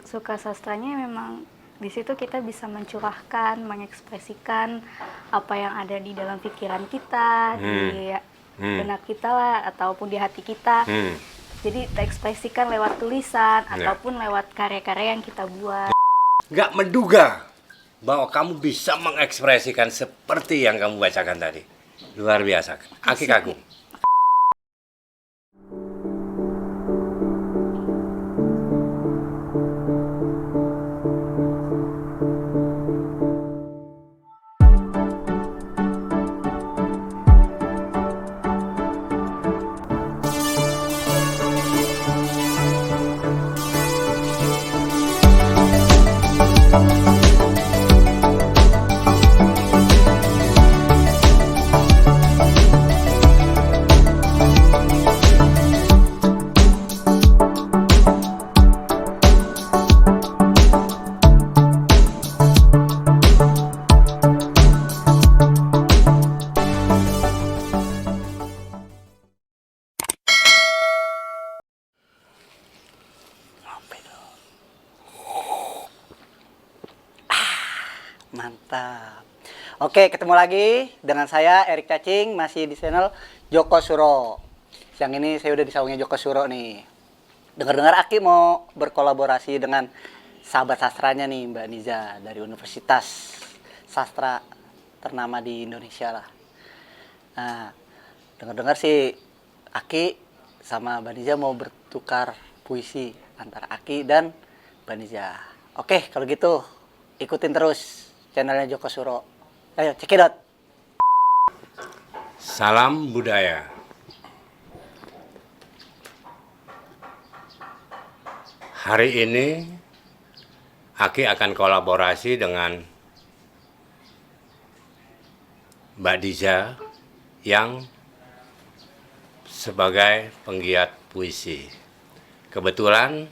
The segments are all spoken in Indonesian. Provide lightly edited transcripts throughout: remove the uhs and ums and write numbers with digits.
suka sastranya memang di situ kita bisa mencurahkan, mengekspresikan apa yang ada di dalam pikiran kita, di benak kita lah, ataupun di hati kita. Jadi kita ekspresikan lewat tulisan ataupun lewat karya-karya yang kita buat. Nggak menduga bahwa kamu bisa mengekspresikan seperti yang kamu bacakan tadi. Luar biasa. Aki kagum. Mantap. Oke, ketemu lagi dengan saya Erik Cacing, masih di channel Joko Suro. Siang ini saya udah di saungnya Joko Suro nih. Dengar-dengar Aki mau berkolaborasi dengan sahabat sastranya nih, Mbak Niza dari Universitas Sastra ternama di Indonesia lah. Nah, dengar-dengar sih Aki sama Mbak Niza mau bertukar puisi antara Aki dan Mbak Niza. Oke, kalau gitu ikutin terus channelnya Joko Suro. Ayo, cekidot. Salam budaya. Hari ini Aki akan kolaborasi dengan Mbak Diza yang sebagai penggiat puisi. Kebetulan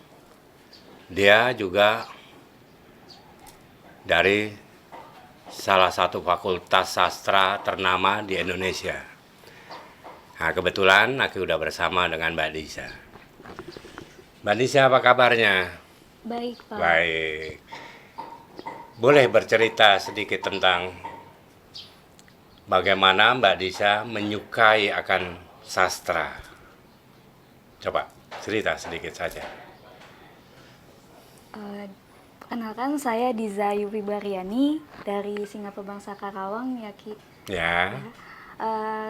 dia juga dari salah satu fakultas sastra ternama di Indonesia. Nah, kebetulan Aki udah bersama dengan Mbak Diza. Mbak Diza, apa kabarnya? Baik, Pak. Baik. Boleh bercerita sedikit tentang bagaimana Mbak Diza menyukai akan sastra? Coba cerita sedikit saja. Perkenalkan, saya Diza Yupi Baryani dari Singapura Bangsa Karawang, ya Ki. Ya.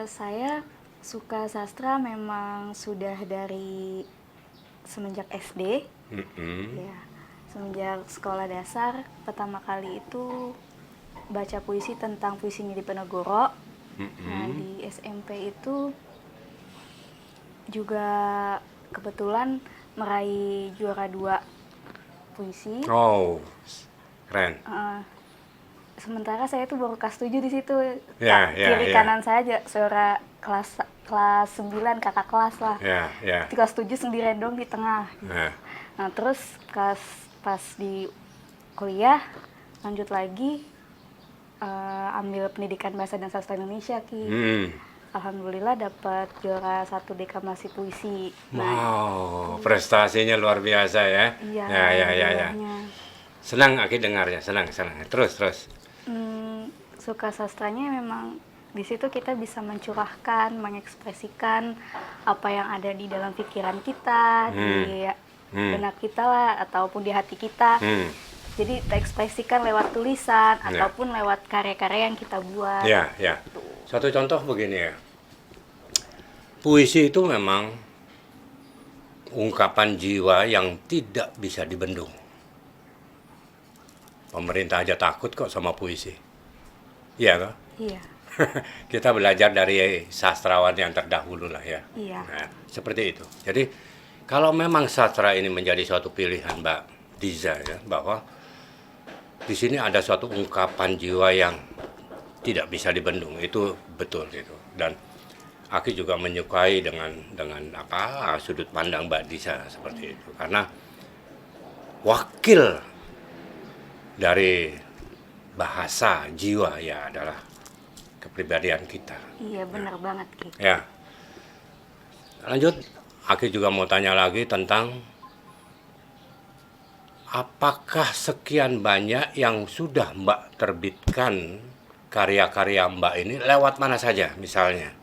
Saya suka sastra memang sudah dari semenjak SD. Ya, semenjak sekolah dasar, pertama kali itu baca puisi tentang puisinya Diponegoro. Nah, di SMP itu juga kebetulan meraih juara 2 puisi. Oh, keren. Sementara saya tuh baru kelas 7 di situ. Ya. Kiri kanan saya aja suara kelas 9, kakak kelas lah. Ya. Di kelas 7 sendirian dong di tengah. Ya. Nah, terus pas di kuliah lanjut lagi ambil pendidikan bahasa dan sastra Indonesia, Ki. Alhamdulillah dapat juara 1 deklamasi puisi. Wow, prestasinya luar biasa ya. Iya. Ya. Senang Aki dengarnya, senang. Terus. Suka sastranya memang di situ kita bisa mencurahkan, mengekspresikan apa yang ada di dalam pikiran kita, di benak kita lah, ataupun di hati kita. Jadi kita ekspresikan lewat tulisan ataupun lewat karya-karya yang kita buat. Ya. Satu contoh begini ya. Puisi itu memang ungkapan jiwa yang tidak bisa dibendung. Pemerintah aja takut kok sama puisi. Iya kan? Iya. Kita belajar dari sastrawan yang terdahulu lah ya. Iya. Nah, seperti itu. Jadi kalau memang sastra ini menjadi suatu pilihan Mbak Diza ya, bahwa di sini ada suatu ungkapan jiwa yang tidak bisa dibendung, itu betul gitu. Dan Aki juga menyukai dengan sudut pandang Mbak Diza seperti itu, karena wakil dari bahasa jiwa ya adalah kepribadian kita. Iya, benar banget, Ki. Ya. Lanjut, Aki juga mau tanya lagi tentang apakah sekian banyak yang sudah Mbak terbitkan karya-karya Mbak ini lewat mana saja misalnya?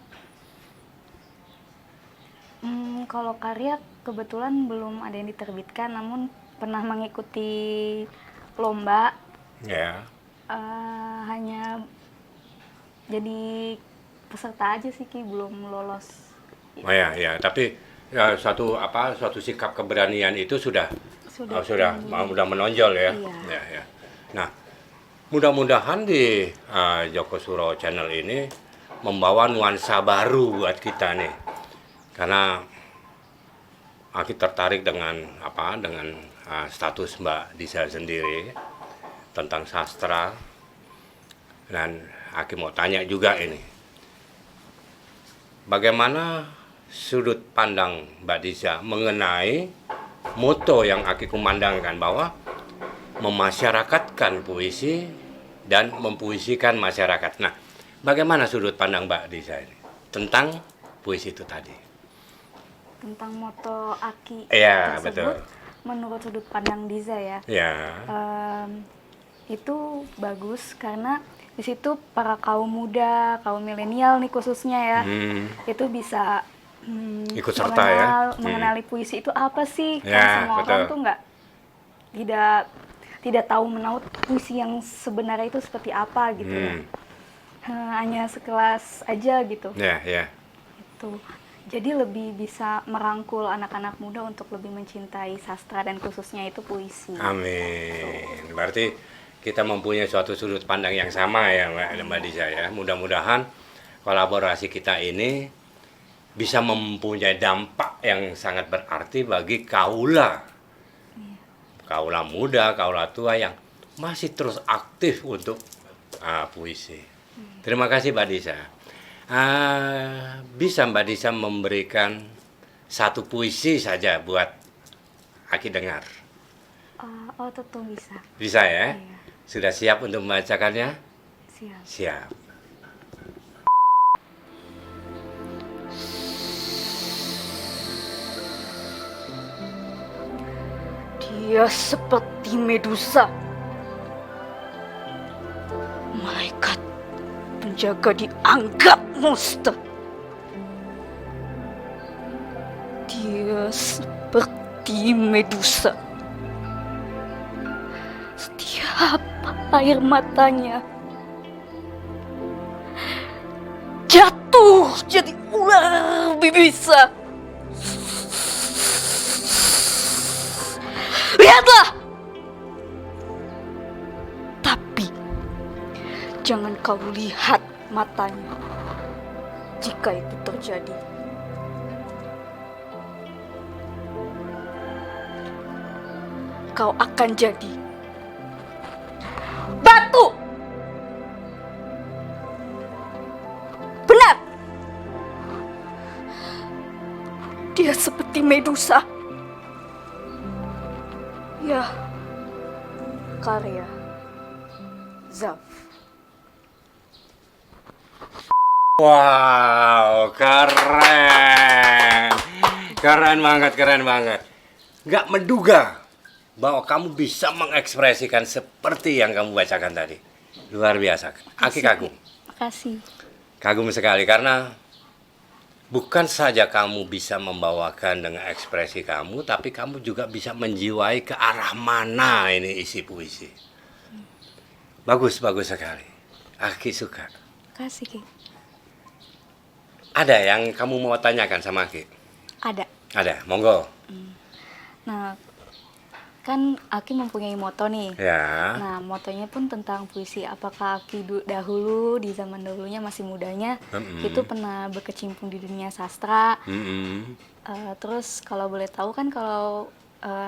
Kalau karya kebetulan belum ada yang diterbitkan, namun pernah mengikuti lomba, Ya. hanya jadi peserta aja sih Ki, belum lolos. Oh ya, ya, tapi ya, suatu sikap keberanian itu sudah sudah menonjol ya. Iya. Ya, ya. Nah, mudah-mudahan di Joko Suro Channel ini membawa nuansa baru buat kita nih. Karena aku tertarik dengan status Mbak Disa sendiri tentang sastra, dan aku mau tanya juga ini, bagaimana sudut pandang Mbak Disa mengenai moto yang aku kumandangkan bahwa memasyarakatkan puisi dan mempuisikan masyarakat. Nah, bagaimana sudut pandang Mbak Disa ini tentang puisi itu tadi? Tentang moto Aki Iya, tersebut, betul. menurut sudut pandang Diza ya, Ya, itu bagus karena di situ para kaum muda, kaum milenial nih khususnya ya, itu bisa Ikut serta ya. mengenali puisi itu apa sih? Ya, Kan semua orang betul. tuh tidak tahu menaut puisi yang sebenarnya itu seperti apa gitu ya. Hanya sekelas aja gitu. ya, ya. Itu. Jadi lebih bisa merangkul anak-anak muda untuk lebih mencintai sastra dan khususnya itu puisi. Amin. Berarti kita mempunyai suatu sudut pandang yang sama ya Mbak Disa ya. Mudah-mudahan kolaborasi kita ini bisa mempunyai dampak yang sangat berarti bagi kaula muda, kaula tua yang masih terus aktif untuk puisi. Terima kasih Mbak Disa. Bisa Mbak Disa memberikan satu puisi saja buat Aki dengar? Oh, tentu bisa. Bisa ya? Iya. Sudah siap untuk membacakannya? Siap. Siap. Dia seperti Medusa, malaikat penjaga dianggap musnah. Dia seperti Medusa. Setiap air matanya jatuh jadi ular bibisa. Lihatlah! Tapi jangan kau lihat matanya jika itu terjadi. Kau akan jadi batu. Benar. Dia seperti Medusa. Ya, karya Zaf. Wow, keren. Keren banget. Nggak menduga bahwa kamu bisa mengekspresikan seperti yang kamu bacakan tadi. Luar biasa. Aki kagum. Makasih. Kagum sekali karena bukan saja kamu bisa membawakan dengan ekspresi kamu, tapi kamu juga bisa menjiwai ke arah mana ini isi puisi. Bagus sekali. Aki suka. Makasih, Ki. Ada yang kamu mau tanyakan sama Aki? Ada. Ada, monggo. Nah, kan Aki mempunyai moto nih. Ya. Nah, motonya pun tentang puisi. Apakah Aki dahulu, di zaman dahulunya masih mudanya, itu pernah berkecimpung di dunia sastra? Terus kalau boleh tahu kan kalau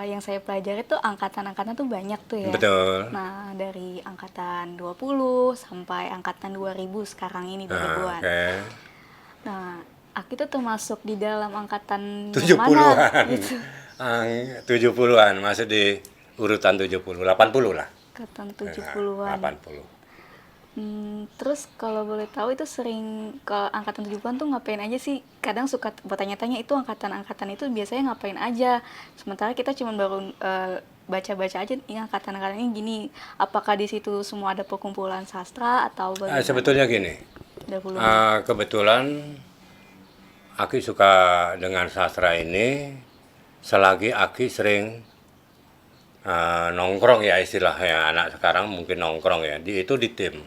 yang saya pelajari tuh angkatan-angkatan tuh banyak tuh ya. Betul. Nah, dari angkatan 20 sampai angkatan 2000 sekarang ini 2000-an. Oke. Nah, Aki tuh termasuk di dalam angkatan yang 70-an. mana gitu. 70-an, masih di urutan 70, 80 lah. Angkatan 70-an. 80. Terus kalau boleh tahu itu sering ke angkatan 70-an tuh ngapain aja sih? Kadang suka bertanya-tanya itu angkatan-angkatan itu biasanya ngapain aja? Sementara kita cuma baru baca-baca aja nih angkatan-angkatannya gini. Apakah di situ semua ada perkumpulan sastra atau bagaimana? Sebetulnya gini, Dahulu. kebetulan Aki suka dengan sastra ini selagi Aki sering nongkrong ya istilahnya, anak sekarang mungkin nongkrong ya, itu di tim.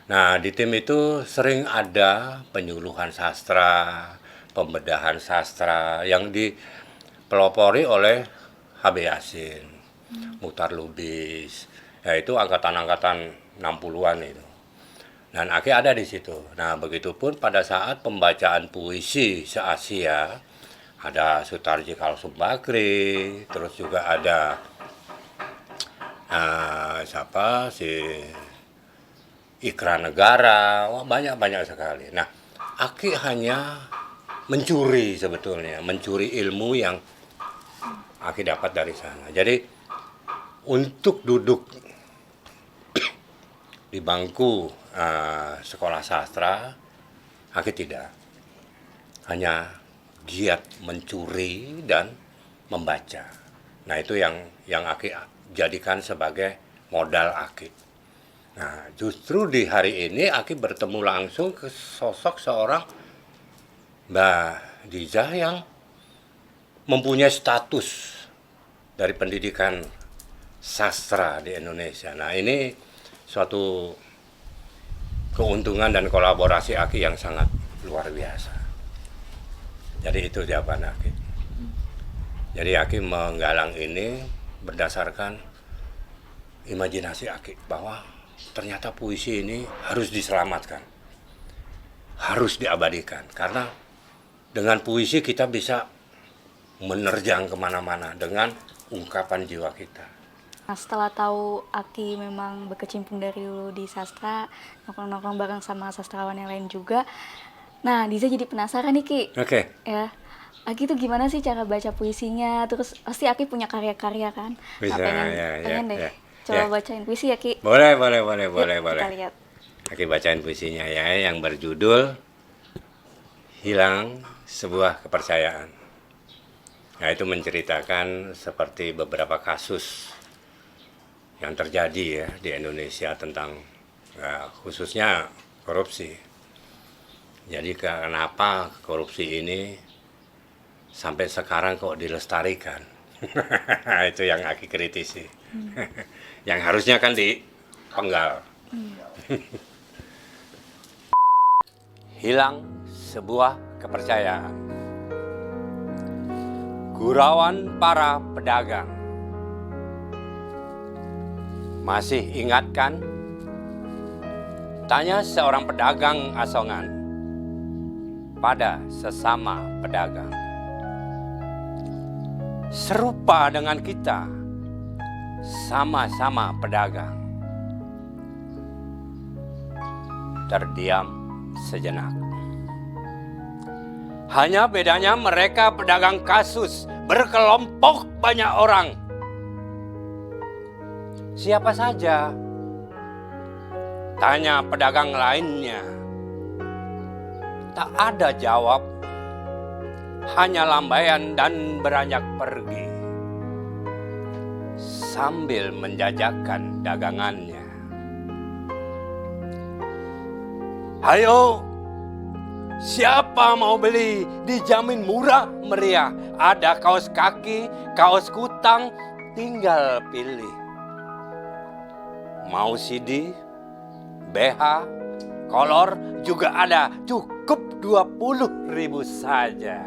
Nah di tim itu sering ada penyuluhan sastra, pembedahan sastra yang dipelopori oleh HB Yasin, Mukhtar Lubis, yaitu angkatan-angkatan 60-an itu. Dan Aki ada di situ. Nah begitupun pada saat pembacaan puisi se-Asia, ada Sutarji Kalsum Bakri, terus juga ada siapa si Ikra Negara, wah banyak sekali. Nah, Aki hanya mencuri sebetulnya, mencuri ilmu yang Aki dapat dari sana. Jadi untuk duduk di bangku sekolah sastra, Aki tidak. Hanya giat mencuri dan membaca. Nah itu yang Aki jadikan sebagai modal Aki. Nah, justru di hari ini Aki bertemu langsung ke sosok seorang Mbak Diza yang mempunyai status dari pendidikan sastra di Indonesia. Nah, ini suatu keuntungan dan kolaborasi Aki yang sangat luar biasa. Jadi itu jawaban Aki. Jadi Aki menggalang ini berdasarkan imajinasi Aki bahwa ternyata puisi ini harus diselamatkan, harus diabadikan, karena dengan puisi kita bisa menerjang kemana-mana dengan ungkapan jiwa kita. Nah, setelah tahu Aki memang berkecimpung dari dulu di sastra, nongkrong-nongkrong bareng sama sastrawan yang lain juga. Nah, Diza jadi penasaran nih Ki. Oke. Ya, Aki tuh gimana sih cara baca puisinya? Terus pasti Aki punya karya-karya kan? Bisa, pengen deh. ya. Coba Ya. bacain puisi ya Ki. Boleh. Yuk, kita lihat. Aki bacain puisinya ya, yang berjudul Hilang Sebuah Kepercayaan. Nah, itu menceritakan seperti beberapa kasus yang terjadi ya di Indonesia tentang khususnya korupsi. Jadi kenapa korupsi ini sampai sekarang kok dilestarikan? Itu yang Aki kritisi. Yang harusnya kan dipenggal. Hilang sebuah kepercayaan. Gurauan para pedagang. Masih ingatkan? Tanya seorang pedagang asongan pada sesama pedagang. Serupa dengan kita, sama-sama pedagang. Terdiam sejenak. Hanya bedanya mereka pedagang kasus, berkelompok banyak orang. Siapa saja? Tanya pedagang lainnya. Tak ada jawab. Hanya lambaian dan beranjak pergi. Sambil menjajakan dagangannya. Hayo, siapa mau beli? Dijamin murah meriah. Ada kaos kaki, kaos kutang, tinggal pilih. Mau CD, BH, kolor juga ada, cukup 20.000 saja.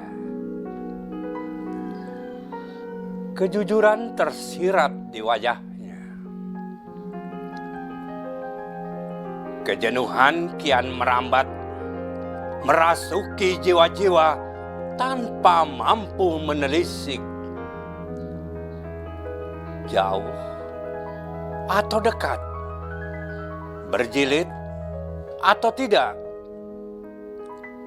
Kejujuran tersirat di wajahnya. Kejenuhan kian merambat, merasuki jiwa-jiwa tanpa mampu menelisik. Jauh atau dekat, berjilid atau tidak,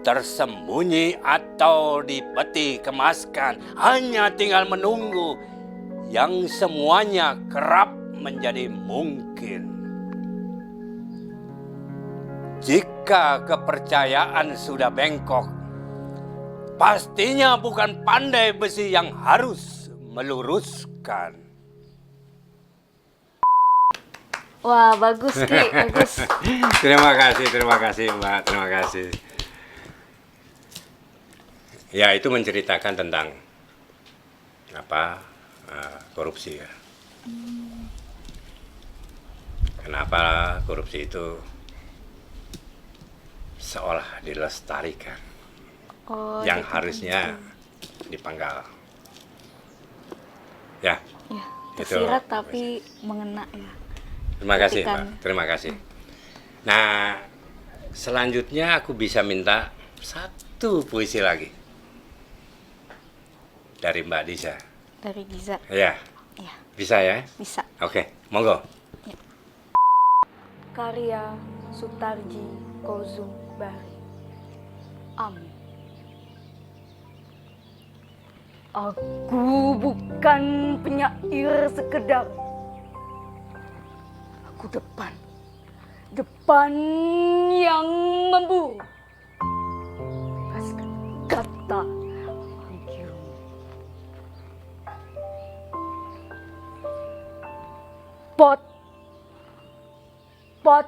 tersembunyi atau di peti kemaskan, hanya tinggal menunggu yang semuanya kerap menjadi mungkin. Jika kepercayaan sudah bengkok, pastinya bukan pandai besi yang harus meluruskan. Wah, bagus Ki, bagus. Terima kasih Mbak, terima kasih. Ya, itu menceritakan tentang apa korupsi ya. Kenapa korupsi itu seolah dilestarikan, Oh, yang jadi harusnya dipanggal. Ya, ya, itu. tersirat tapi mengena ya. Terima kasih Ketikan. Mbak, terima kasih. Nah, selanjutnya aku bisa minta satu puisi lagi dari Mbak Diza. Dari Giza. Ya, Ya, bisa ya? bisa. Oke, monggo. Karya Sutarji Kozum Bari. Amin. Aku bukan penyair sekedar. Aku depan yang memburu. Bebaskan kata panggilmu. Pot, pot,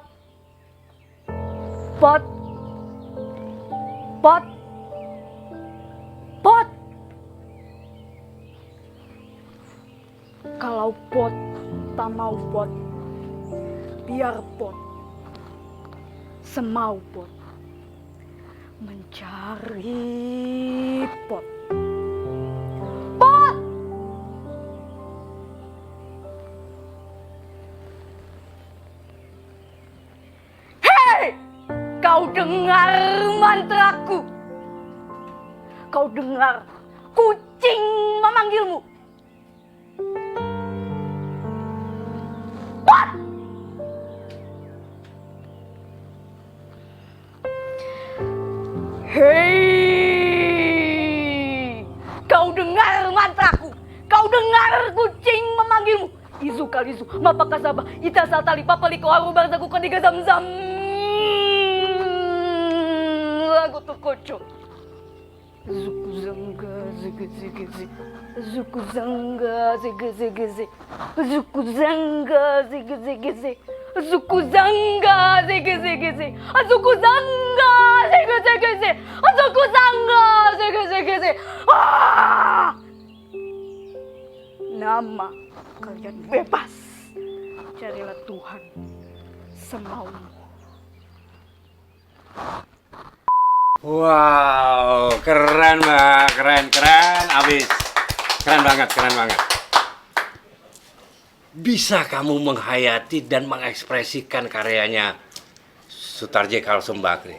pot, pot, pot. Kalau pot tak mau pot, biar pot semau pot mencari pot. Pot! Hei! Kau dengar mantraku? Kau dengar kucing memanggilmu? Pot! Hei! Kau dengar mantraku? Kau dengar kucing memanggilmu? Izu kalizu, mapa kasaba, ita saltali, papaliko, haru barzaku, kodiga zam-zam. Lagu terkocok. Zuku zangga, zege zege zege. Zuku zangga, zege zege zege. Zuku zangga, zege zege zege. Zuku zangga, zege zege zege. Zuku zangga, zege zege zege. Zuku zangga, zege zege zege. Ah! Nama kalian bebas. Carilah Tuhan semaumu. Wow, keren Mbak, keren abis. Keren banget. Bisa kamu menghayati dan mengekspresikan karyanya Sutarji Kalsum Bakri.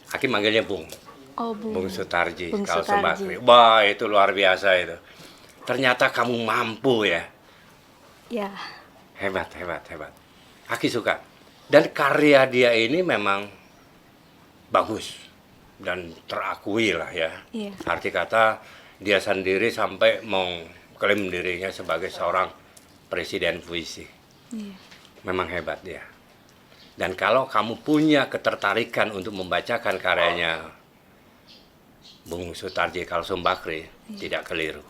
Aki manggilnya Bung. Oh, Bung Sutarji Bung Kalsum Sutarji. Bakri. Wah, itu luar biasa itu. Ternyata kamu mampu ya. Ya, Hebat. Aki suka. Dan karya dia ini memang bagus dan terakui lah ya. Iya. Arti kata dia sendiri sampai mengklaim dirinya sebagai seorang presiden puisi. iya. Memang hebat dia. Dan kalau kamu punya ketertarikan untuk membacakan karyanya Bung Sutarji Kalsum Bakri, tidak keliru.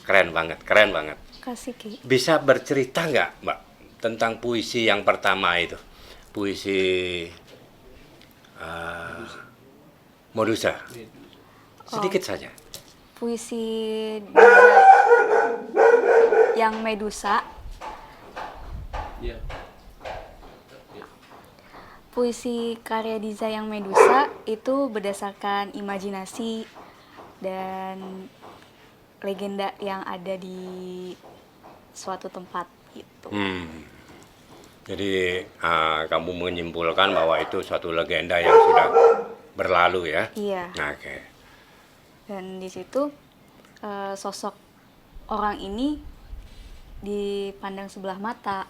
Keren banget. Kasih Ki. Bisa bercerita nggak, Mbak, tentang puisi yang pertama itu? Puisi Medusa. Sedikit saja. Puisi Diza yang Medusa. Puisi karya Diza yang Medusa itu berdasarkan imajinasi dan legenda yang ada di suatu tempat gitu. Jadi kamu menyimpulkan bahwa itu suatu legenda yang sudah berlalu ya? Iya. Oke. Dan di situ sosok orang ini dipandang sebelah mata,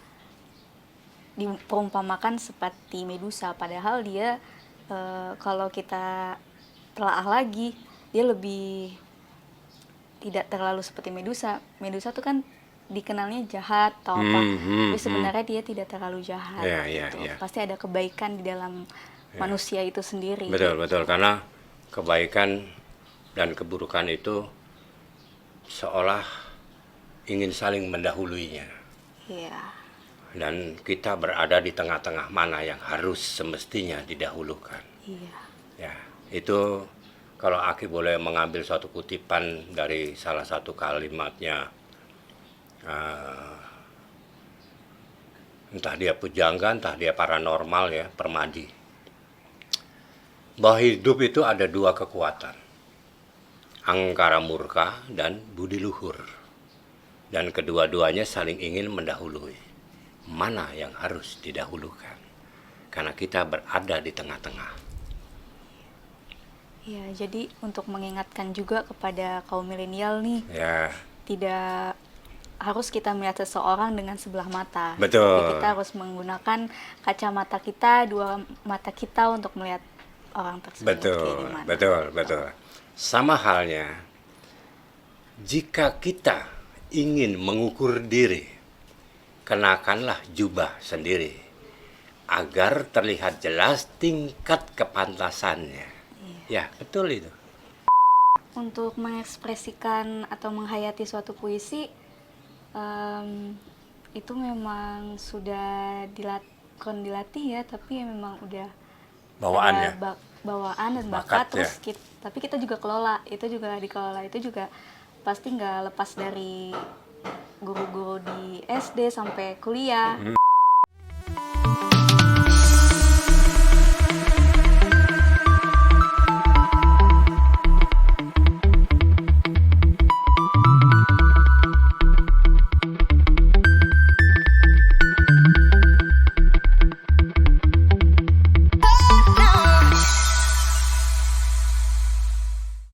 diperumpamakan seperti Medusa, padahal dia kalau kita telaah lagi dia lebih tidak terlalu seperti Medusa. Medusa tuh kan dikenalnya jahat atau apa, tapi sebenarnya dia tidak terlalu jahat. Gitu. Pasti ada kebaikan di dalam manusia itu sendiri. Betul, karena kebaikan dan keburukan itu seolah ingin saling mendahuluinya. Iya. Dan kita berada di tengah-tengah mana yang harus semestinya didahulukan. Iya. Ya, itu kalau Aki boleh mengambil suatu kutipan dari salah satu kalimatnya, entah dia pujangga, entah dia paranormal ya, Permadi. Bahwa hidup itu ada dua kekuatan, angkara murka dan budi luhur. Dan kedua-duanya saling ingin mendahului. Mana yang harus didahulukan? Karena kita berada di tengah-tengah. Ya, jadi untuk mengingatkan juga kepada kaum milenial nih, Ya, tidak harus kita melihat seseorang dengan sebelah mata. Betul. Tapi kita harus menggunakan kacamata kita, dua mata kita untuk melihat orang tersebut kayak betul, gimana. betul. Sama halnya, jika kita ingin mengukur diri, kenakanlah jubah sendiri agar terlihat jelas tingkat kepantasannya. Ya, betul itu. Untuk mengekspresikan atau menghayati suatu puisi, itu memang sudah dilatih ya, tapi memang udah Bawaan ada ya. bawaan dan Bakat bakat, ya. terus tapi kita juga kelola, itu juga dikelola, itu juga pasti nggak lepas dari guru-guru di SD sampai kuliah.